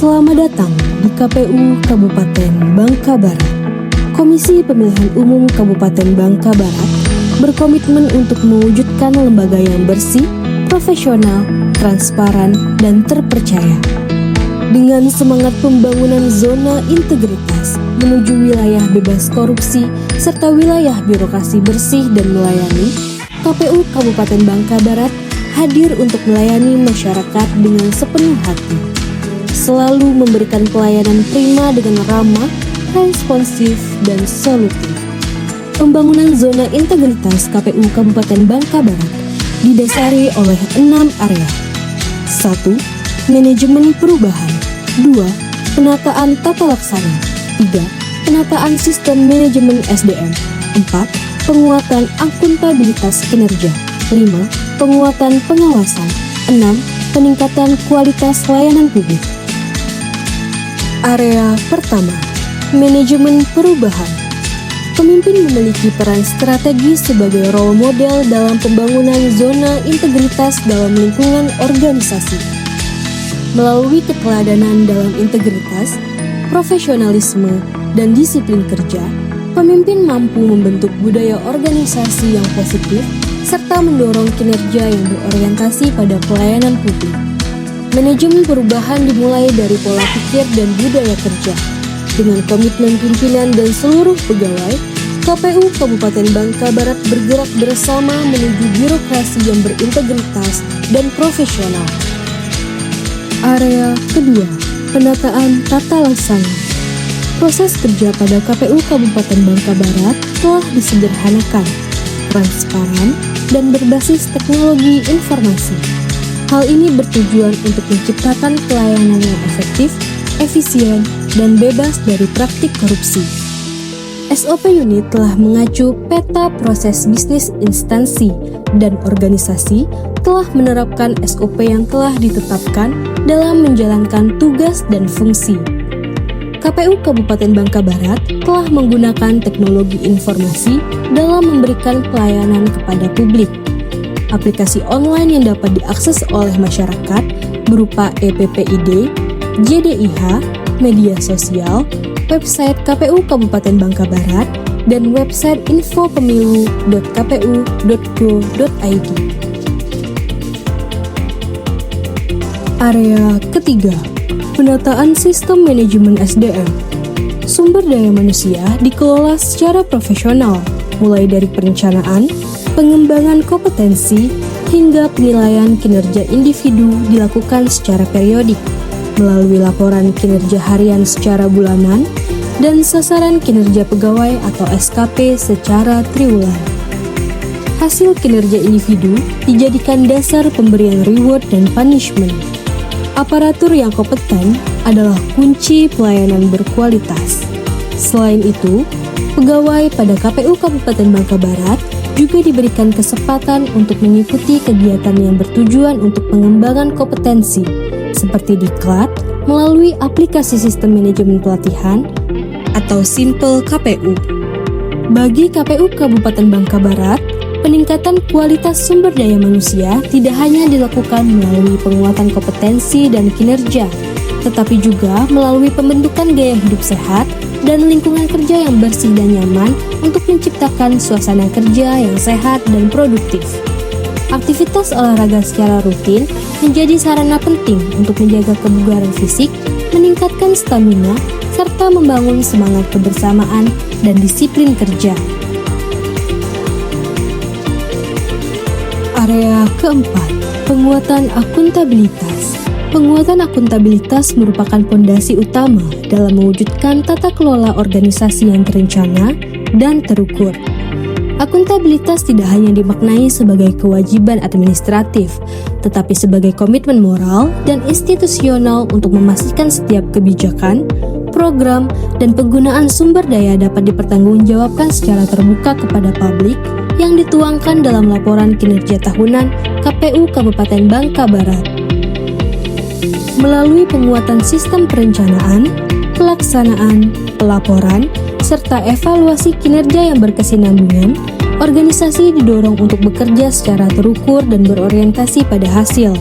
Selamat datang di KPU Kabupaten Bangka Barat. Komisi Pemilihan Umum Kabupaten Bangka Barat berkomitmen untuk mewujudkan lembaga yang bersih, profesional, transparan, dan terpercaya. Dengan semangat pembangunan zona integritas menuju wilayah bebas korupsi serta wilayah birokrasi bersih dan melayani, KPU Kabupaten Bangka Barat hadir untuk melayani masyarakat dengan sepenuh hati. Selalu memberikan pelayanan prima dengan ramah, responsif, dan solutif. Pembangunan zona integritas KPU Kabupaten Bangka Barat didasari oleh 6 area. 1. Manajemen perubahan. 2. Penataan tata laksana. 3. Penataan sistem manajemen SDM. 4. Penguatan akuntabilitas kinerja. 5. Penguatan pengawasan. 6. Peningkatan kualitas layanan publik. Area pertama, manajemen perubahan. Pemimpin memiliki peran strategi sebagai role model dalam pembangunan zona integritas dalam lingkungan organisasi. Melalui keteladanan dalam integritas, profesionalisme, dan disiplin kerja, pemimpin mampu membentuk budaya organisasi yang positif serta mendorong kinerja yang berorientasi pada pelayanan publik. Manajemen perubahan dimulai dari pola pikir dan budaya kerja. Dengan komitmen pimpinan dan seluruh pegawai, KPU Kabupaten Bangka Barat bergerak bersama menuju birokrasi yang berintegritas dan profesional. Area kedua, penataan tata laksana. Proses kerja pada KPU Kabupaten Bangka Barat telah disederhanakan, transparan, dan berbasis teknologi informasi. Hal ini bertujuan untuk menciptakan pelayanan yang efektif, efisien, dan bebas dari praktik korupsi. SOP unit telah mengacu peta proses bisnis instansi dan organisasi telah menerapkan SOP yang telah ditetapkan dalam menjalankan tugas dan fungsi. KPU Kabupaten Bangka Barat telah menggunakan teknologi informasi dalam memberikan pelayanan kepada publik. Aplikasi online yang dapat diakses oleh masyarakat berupa EPPID, JDIH, media sosial, website KPU Kabupaten Bangka Barat, dan website infopemilu.kpu.go.id. Area ketiga, penataan sistem manajemen SDM. Sumber daya manusia dikelola secara profesional, mulai dari perencanaan, pengembangan kompetensi, hingga penilaian kinerja individu dilakukan secara periodik melalui laporan kinerja harian secara bulanan dan sasaran kinerja pegawai atau SKP secara triwulan. Hasil kinerja individu dijadikan dasar pemberian reward dan punishment. Aparatur yang kompeten adalah kunci pelayanan berkualitas. Selain itu, pegawai pada KPU Kabupaten Bangka Barat juga diberikan kesempatan untuk mengikuti kegiatan yang bertujuan untuk pengembangan kompetensi, seperti diklat melalui aplikasi sistem manajemen pelatihan atau Simple KPU. Bagi KPU Kabupaten Bangka Barat, peningkatan kualitas sumber daya manusia tidak hanya dilakukan melalui penguatan kompetensi dan kinerja, tetapi juga melalui pembentukan gaya hidup sehat dan lingkungan kerja yang bersih dan nyaman untuk menciptakan suasana kerja yang sehat dan produktif. Aktivitas olahraga secara rutin menjadi sarana penting untuk menjaga kebugaran fisik, meningkatkan stamina, serta membangun semangat kebersamaan dan disiplin kerja. Area keempat, penguatan akuntabilitas. Penguatan akuntabilitas merupakan fondasi utama dalam mewujudkan tata kelola organisasi yang terencana dan terukur. Akuntabilitas tidak hanya dimaknai sebagai kewajiban administratif, tetapi sebagai komitmen moral dan institusional untuk memastikan setiap kebijakan, program, dan penggunaan sumber daya dapat dipertanggungjawabkan secara terbuka kepada publik yang dituangkan dalam laporan kinerja tahunan KPU Kabupaten Bangka Barat. Melalui penguatan sistem perencanaan, pelaksanaan, pelaporan, serta evaluasi kinerja yang berkesinambungan, organisasi didorong untuk bekerja secara terukur dan berorientasi pada hasil.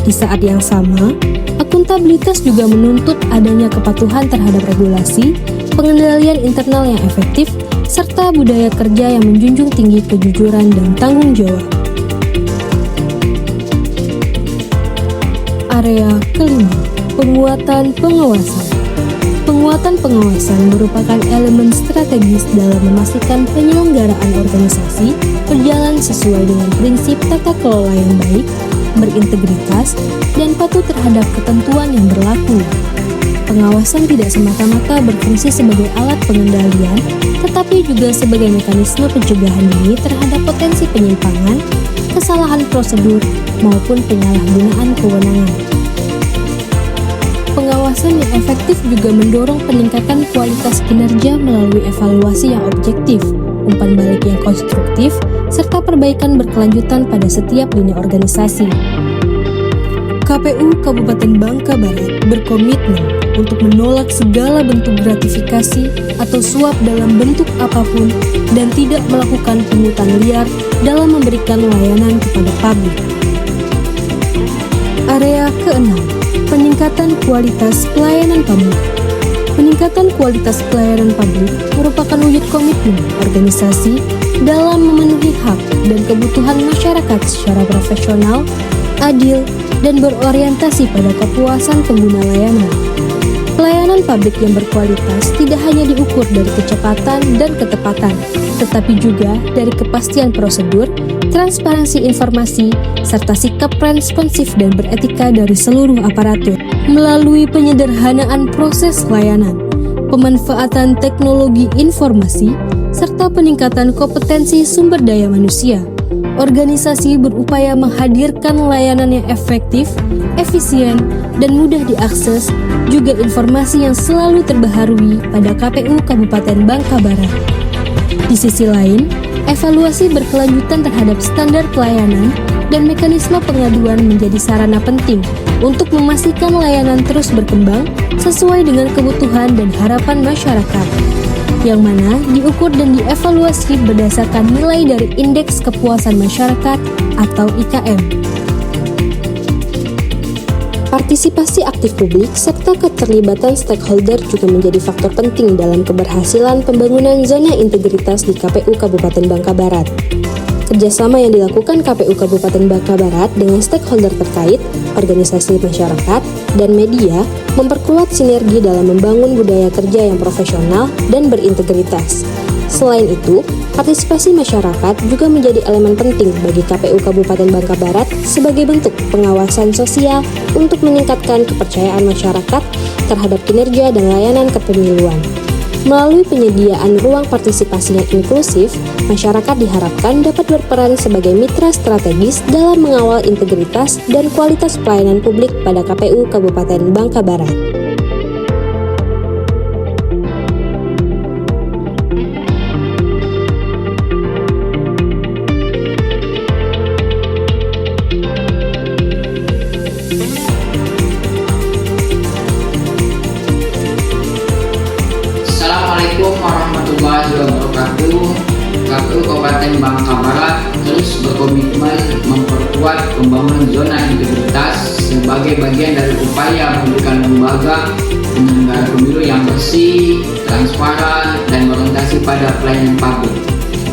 Di saat yang sama, akuntabilitas juga menuntut adanya kepatuhan terhadap regulasi, pengendalian internal yang efektif, serta budaya kerja yang menjunjung tinggi kejujuran dan tanggung jawab. Area kelima, penguatan pengawasan. Penguatan pengawasan merupakan elemen strategis dalam memastikan penyelenggaraan organisasi berjalan sesuai dengan prinsip tata kelola yang baik, berintegritas, dan patuh terhadap ketentuan yang berlaku. Pengawasan tidak semata-mata berfungsi sebagai alat pengendalian, tetapi juga sebagai mekanisme pencegahan dini terhadap potensi penyimpangan, kesalahan prosedur, maupun penyalahgunaan kewenangan. Pengawasan yang efektif juga mendorong peningkatan kualitas kinerja melalui evaluasi yang objektif, umpan balik yang konstruktif, serta perbaikan berkelanjutan pada setiap lini organisasi. KPU Kabupaten Bangka Barat berkomitmen untuk menolak segala bentuk gratifikasi atau suap dalam bentuk apapun dan tidak melakukan pungutan liar dalam memberikan layanan kepada publik. Area keenam, peningkatan kualitas pelayanan publik. Peningkatan kualitas pelayanan publik merupakan wujud komitmen organisasi dalam memenuhi hak dan kebutuhan masyarakat secara profesional, adil, dan berorientasi pada kepuasan pengguna layanan. Pelayanan publik yang berkualitas tidak hanya diukur dari kecepatan dan ketepatan, tetapi juga dari kepastian prosedur, transparansi informasi, serta sikap responsif dan beretika dari seluruh aparatur. Melalui penyederhanaan proses layanan, pemanfaatan teknologi informasi, serta peningkatan kompetensi sumber daya manusia, organisasi berupaya menghadirkan layanan yang efektif, efisien, dan mudah diakses, juga informasi yang selalu terbaharui pada KPU Kabupaten Bangka Barat. Di sisi lain, evaluasi berkelanjutan terhadap standar pelayanan dan mekanisme pengaduan menjadi sarana penting untuk memastikan layanan terus berkembang sesuai dengan kebutuhan dan harapan masyarakat, yang mana diukur dan dievaluasi berdasarkan nilai dari Indeks Kepuasan Masyarakat atau IKM. Partisipasi aktif publik serta keterlibatan stakeholder juga menjadi faktor penting dalam keberhasilan pembangunan zona integritas di KPU Kabupaten Bangka Barat. Kerjasama yang dilakukan KPU Kabupaten Bangka Barat dengan stakeholder terkait, organisasi masyarakat, dan media memperkuat sinergi dalam membangun budaya kerja yang profesional dan berintegritas. Selain itu, partisipasi masyarakat juga menjadi elemen penting bagi KPU Kabupaten Bangka Barat sebagai bentuk pengawasan sosial untuk meningkatkan kepercayaan masyarakat terhadap kinerja dan layanan kepemiluan. Melalui penyediaan ruang partisipasi yang inklusif, masyarakat diharapkan dapat berperan sebagai mitra strategis dalam mengawal integritas dan kualitas pelayanan publik pada KPU Kabupaten Bangka Barat. Assalamualaikum warahmatullahi wabarakatuh. KPU Kabupaten Bangka Barat terus berkomitmen memperkuat pembangunan zona integritas sebagai bagian dari upaya memberikan lembaga penyelenggara pemilu yang bersih, transparan, dan berorientasi pada pelayanan publik.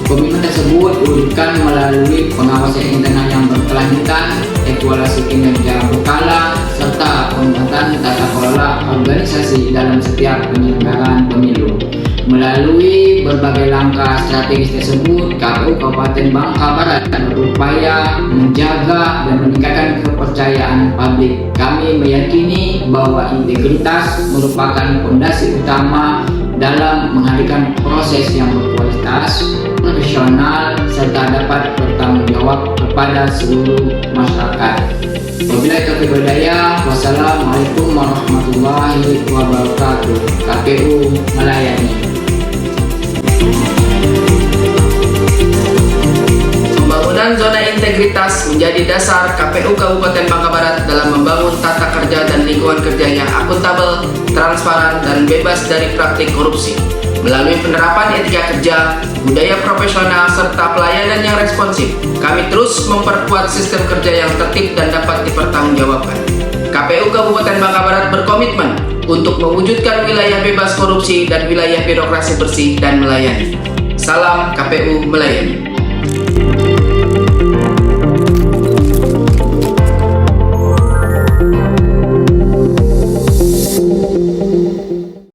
Komitmen tersebut diwujudkan melalui pengawasan internal yang berkelanjutan, evaluasi kinerja berkala, serta penguatan tata kelola organisasi dalam setiap penyelenggaraan pemilu. Melalui berbagai langkah strategis tersebut, KPU Kabupaten Bangka Barat berupaya menjaga dan meningkatkan kepercayaan publik. Kami meyakini bahwa integritas merupakan fondasi utama dalam menghadirkan proses yang berkualitas, profesional, serta dapat bertanggung jawab kepada seluruh masyarakat. Wabillahi taufiq wal hidayah. Wassalamualaikum warahmatullahi wabarakatuh. KPU melayani. Pembangunan zona integritas menjadi dasar KPU Kabupaten Bangka Barat dalam membangun tata kerja dan lingkungan kerja yang akuntabel, transparan, dan bebas dari praktik korupsi. Melalui penerapan etika kerja, budaya profesional, serta pelayanan yang responsif, kami terus memperkuat sistem kerja yang tertib dan dapat dipertanggungjawabkan. KPU Kabupaten Bangka Barat berkomitmen untuk mewujudkan wilayah bebas korupsi dan wilayah birokrasi bersih dan melayani. Salam KPU melayani.